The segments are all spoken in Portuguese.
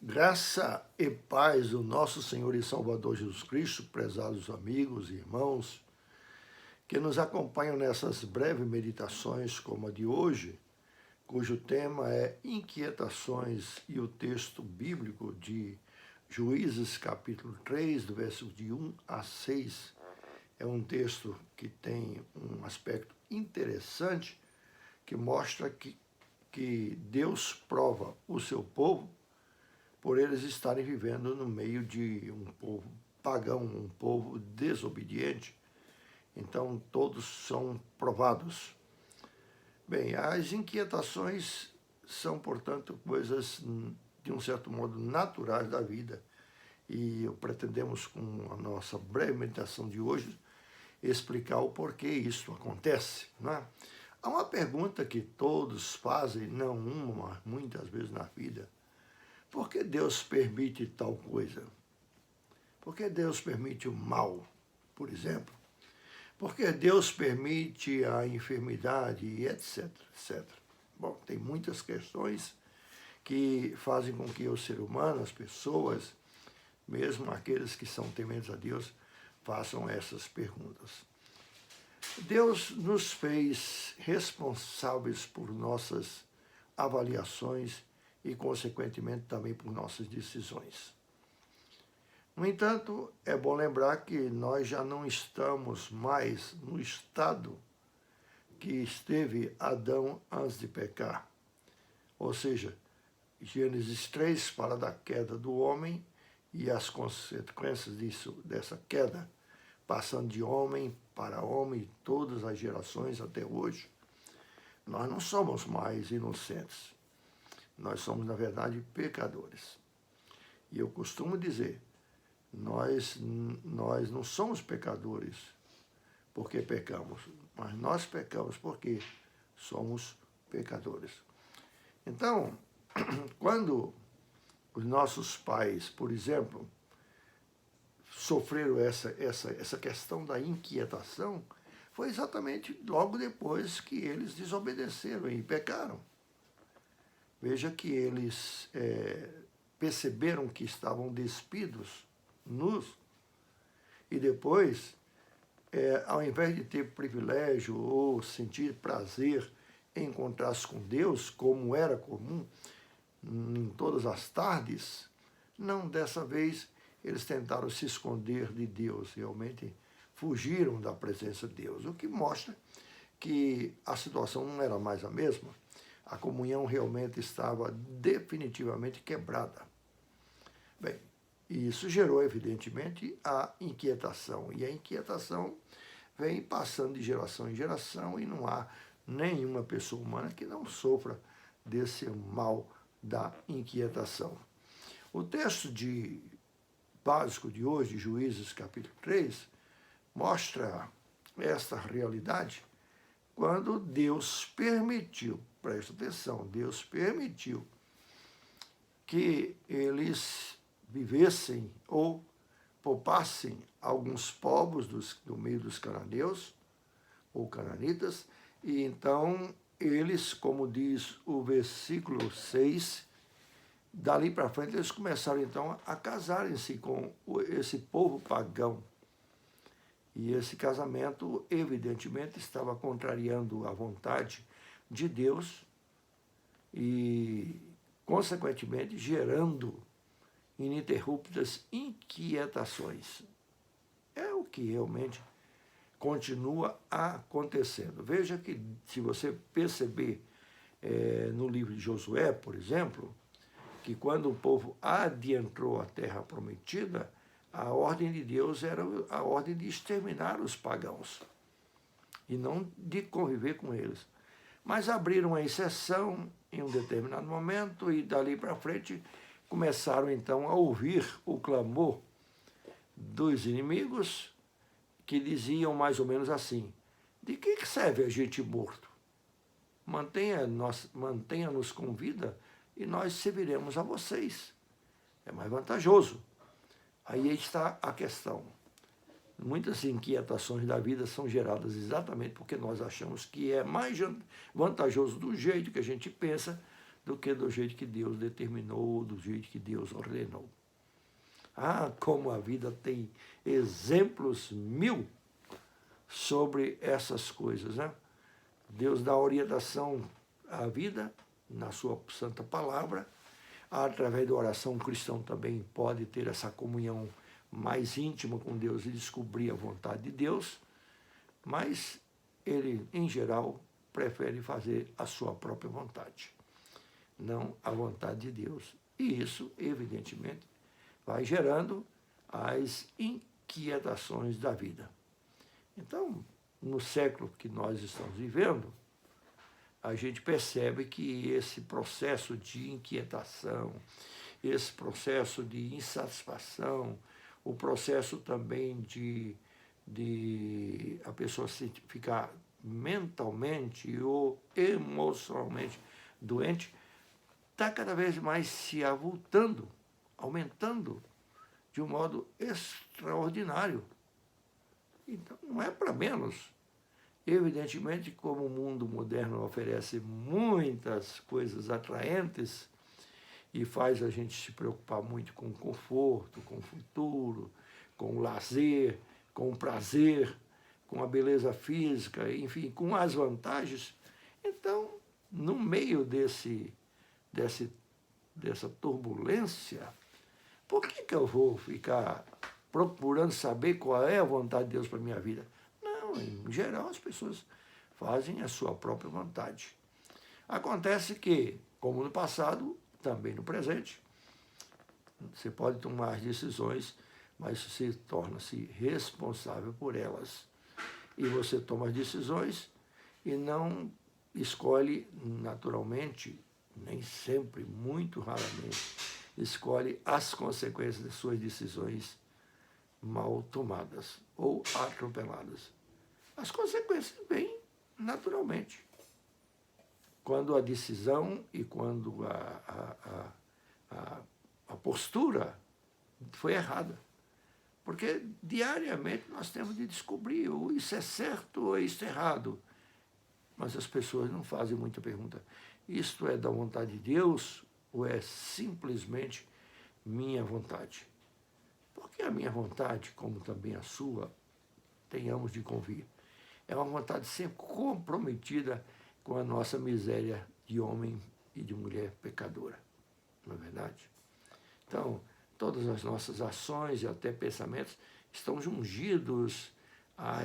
Graça e paz do nosso Senhor e Salvador Jesus Cristo, prezados amigos e irmãos, que nos acompanham nessas breves meditações como a de hoje, cujo tema é Inquietações e o texto bíblico de Juízes capítulo 3, do versículo de 1 a 6. É um texto que tem um aspecto interessante que mostra que Deus prova o seu povo por eles estarem vivendo no meio de um povo pagão, um povo desobediente. Então, todos são provados. Bem, as inquietações são, portanto, coisas, de um certo modo, naturais da vida. E pretendemos, com a nossa breve meditação de hoje, explicar o porquê isso acontece. Não é? Há uma pergunta que todos fazem, não uma, mas muitas vezes na vida. Por que Deus permite tal coisa? Por que Deus permite o mal, por exemplo? Por que Deus permite a enfermidade, e etc, etc. Bom, tem muitas questões que fazem com que o ser humano, as pessoas, mesmo aqueles que são tementes a Deus, façam essas perguntas. Deus nos fez responsáveis por nossas avaliações e, consequentemente, também por nossas decisões. No entanto, é bom lembrar que nós já não estamos mais no estado que esteve Adão antes de pecar. Ou seja, Gênesis 3 fala da queda do homem e as consequências dessa queda, passando de homem para homem, todas as gerações até hoje. Nós não somos mais inocentes. Nós somos, na verdade, pecadores. E eu costumo dizer, nós não somos pecadores porque pecamos, mas nós pecamos porque somos pecadores. Então, quando os nossos pais, por exemplo, sofreram essa questão da inquietação, foi exatamente logo depois que eles desobedeceram e pecaram. Veja que eles perceberam que estavam despidos, nus, e depois, ao invés de ter privilégio ou sentir prazer em encontrar-se com Deus, como era comum em todas as tardes, não, dessa vez eles tentaram se esconder de Deus, realmente fugiram da presença de Deus, o que mostra que a situação não era mais a mesma. A comunhão realmente estava definitivamente quebrada. Bem, isso gerou, evidentemente, a inquietação. E a inquietação vem passando de geração em geração e não há nenhuma pessoa humana que não sofra desse mal da inquietação. O texto básico de hoje, Juízes capítulo 3, mostra esta realidade quando Deus permitiu, presta atenção, Deus permitiu que eles vivessem ou poupassem alguns povos do meio dos cananeus ou cananitas, e então eles, como diz o versículo 6, dali para frente eles começaram então a casarem-se com esse povo pagão. E esse casamento, evidentemente, estava contrariando a vontade de Deus e, consequentemente, gerando ininterruptas inquietações. É o que realmente continua acontecendo. Veja que, se você perceber no livro de Josué, por exemplo, que quando o povo adentrou a terra prometida, a ordem de Deus era a ordem de exterminar os pagãos e não de conviver com eles. Mas abriram a exceção em um determinado momento e dali para frente começaram então a ouvir o clamor dos inimigos que diziam mais ou menos assim: de que serve a gente morto? Mantenha-nos com vida e nós serviremos a vocês. É mais vantajoso. Aí está a questão. Muitas inquietações da vida são geradas exatamente porque nós achamos que é mais vantajoso do jeito que a gente pensa do que do jeito que Deus determinou, do jeito que Deus ordenou. Ah, como a vida tem exemplos mil sobre essas coisas, né? Deus dá orientação à vida na sua santa palavra. Através da oração, o cristão também pode ter essa comunhão mais íntima com Deus e descobrir a vontade de Deus, mas ele, em geral, prefere fazer a sua própria vontade, não a vontade de Deus. E isso, evidentemente, vai gerando as inquietações da vida. Então, no século que nós estamos vivendo, a gente percebe que esse processo de inquietação, esse processo de insatisfação, o processo também de a pessoa ficar mentalmente ou emocionalmente doente, está cada vez mais se avultando, aumentando de um modo extraordinário. Então, não é para menos. Evidentemente, como o mundo moderno oferece muitas coisas atraentes e faz a gente se preocupar muito com o conforto, com o futuro, com o lazer, com o prazer, com a beleza física, enfim, com as vantagens, então, no meio dessa turbulência, por que eu vou ficar procurando saber qual é a vontade de Deus para a minha vida? Não, em geral as pessoas fazem a sua própria vontade. Acontece que, como no passado, também no presente, você pode tomar as decisões, mas você torna-se responsável por elas. E você toma as decisões e não escolhe naturalmente, nem sempre, muito raramente, escolhe as consequências de suas decisões mal tomadas ou atropeladas. As consequências vêm naturalmente. Quando a decisão e quando a postura foi errada. Porque diariamente nós temos de descobrir ou isso é certo ou isso é errado. Mas as pessoas não fazem muita pergunta. Isto é da vontade de Deus ou é simplesmente minha vontade? Porque a minha vontade, como também a sua, tenhamos de convir, é uma vontade sempre comprometida com a nossa miséria de homem e de mulher pecadora. Não é verdade? Então, todas as nossas ações e até pensamentos estão jungidos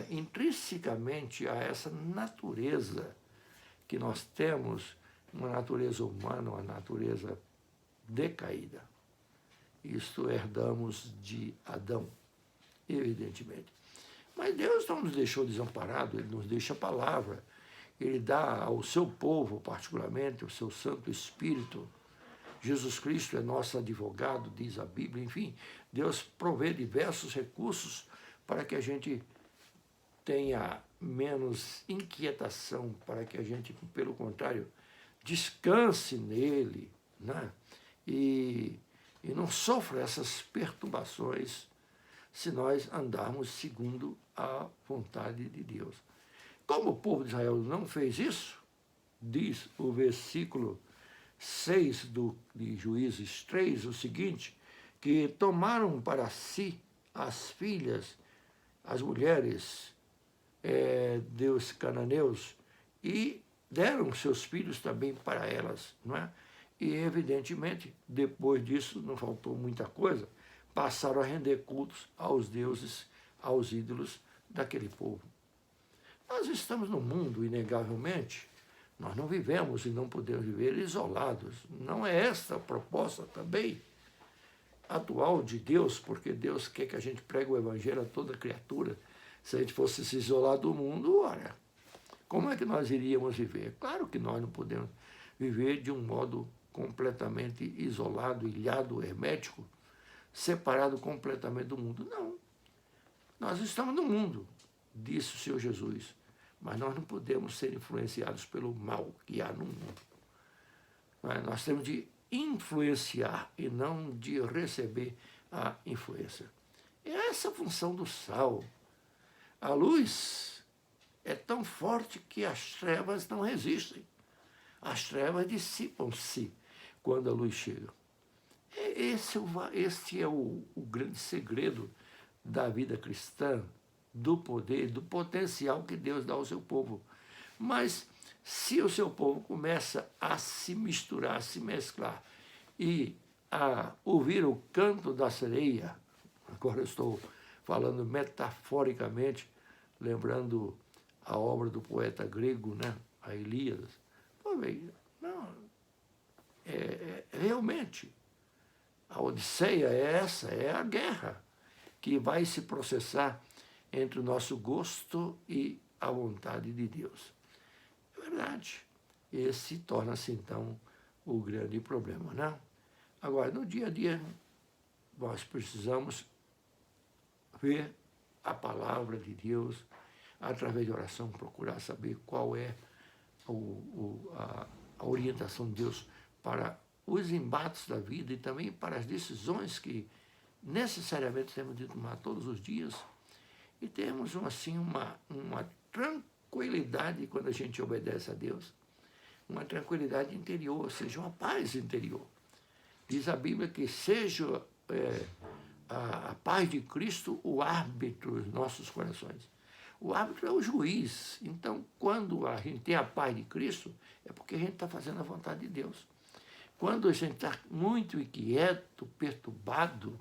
intrinsecamente a essa natureza que nós temos, uma natureza humana, uma natureza decaída. Isto herdamos de Adão, evidentemente. Mas Deus não nos deixou desamparados, Ele nos deixa a palavra. Ele dá ao seu povo, particularmente, o seu Santo Espírito. Jesus Cristo é nosso advogado, diz a Bíblia. Enfim, Deus provê diversos recursos para que a gente tenha menos inquietação, para que a gente, pelo contrário, descanse nele, né? E não sofra essas perturbações se nós andarmos segundo a vontade de Deus. Como o povo de Israel não fez isso, diz o versículo 6 de Juízes 3, o seguinte, que tomaram para si as filhas, as mulheres dos cananeus e deram seus filhos também para elas, não é? E, evidentemente, depois disso, não faltou muita coisa, passaram a render cultos aos deuses, aos ídolos daquele povo. Nós estamos no mundo, inegavelmente, nós não vivemos e não podemos viver isolados. Não é esta a proposta também atual de Deus, porque Deus quer que a gente pregue o evangelho a toda criatura. Se a gente fosse se isolar do mundo, olha, como é que nós iríamos viver? Claro que nós não podemos viver de um modo completamente isolado, ilhado, hermético, separado completamente do mundo. Não. Nós estamos no mundo, disse o Senhor Jesus, mas nós não podemos ser influenciados pelo mal que há no mundo. Nós temos de influenciar e não de receber a influência. É essa a função do sal. A luz é tão forte que as trevas não resistem. As trevas dissipam-se quando a luz chega. Este é o grande segredo da vida cristã, do poder, do potencial que Deus dá ao seu povo. Mas se o seu povo começa a se misturar, a se mesclar e a ouvir o canto da sereia, agora eu estou falando metaforicamente, lembrando a obra do poeta grego, né, a Ilíadas, não, realmente, a Odisseia é essa, é a guerra que vai se processar entre o nosso gosto e a vontade de Deus. É verdade. Esse torna-se, então, o grande problema, né? Agora, no dia a dia, nós precisamos ver a palavra de Deus, através de oração, procurar saber qual é a orientação de Deus para os embates da vida e também para as decisões que necessariamente temos de tomar todos os dias. E temos, assim, uma tranquilidade quando a gente obedece a Deus, uma tranquilidade interior, ou seja, uma paz interior. Diz a Bíblia que seja a paz de Cristo o árbitro dos nossos corações. O árbitro é o juiz. Então, quando a gente tem a paz de Cristo, é porque a gente está fazendo a vontade de Deus. Quando a gente está muito inquieto, perturbado,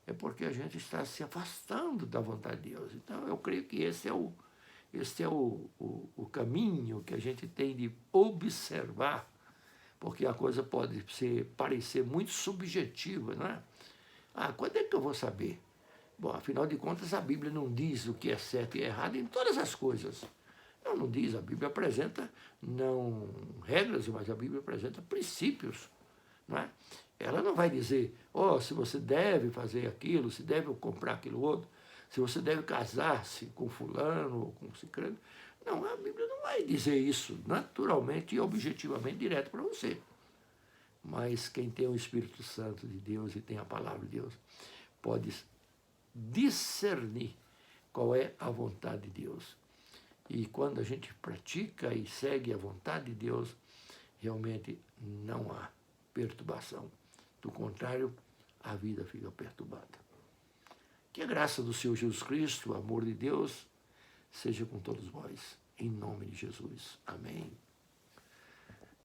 é porque a gente está se afastando da vontade de Deus. Então, eu creio que esse é o caminho que a gente tem de observar, porque a coisa pode parecer muito subjetiva, não é? Quando é que eu vou saber? Bom, afinal de contas, a Bíblia não diz o que é certo e errado em todas as coisas. Não diz, a Bíblia apresenta, não regras, mas a Bíblia apresenta princípios, não é? Ela não vai dizer, se você deve fazer aquilo, se deve comprar aquilo outro, se você deve casar-se com fulano ou com ciclano. Não, a Bíblia não vai dizer isso naturalmente e objetivamente direto para você. Mas quem tem o Espírito Santo de Deus e tem a palavra de Deus, pode discernir qual é a vontade de Deus. E quando a gente pratica e segue a vontade de Deus, realmente não há perturbação. Do contrário, a vida fica perturbada. Que a graça do Senhor Jesus Cristo, o amor de Deus, seja com todos nós. Em nome de Jesus. Amém.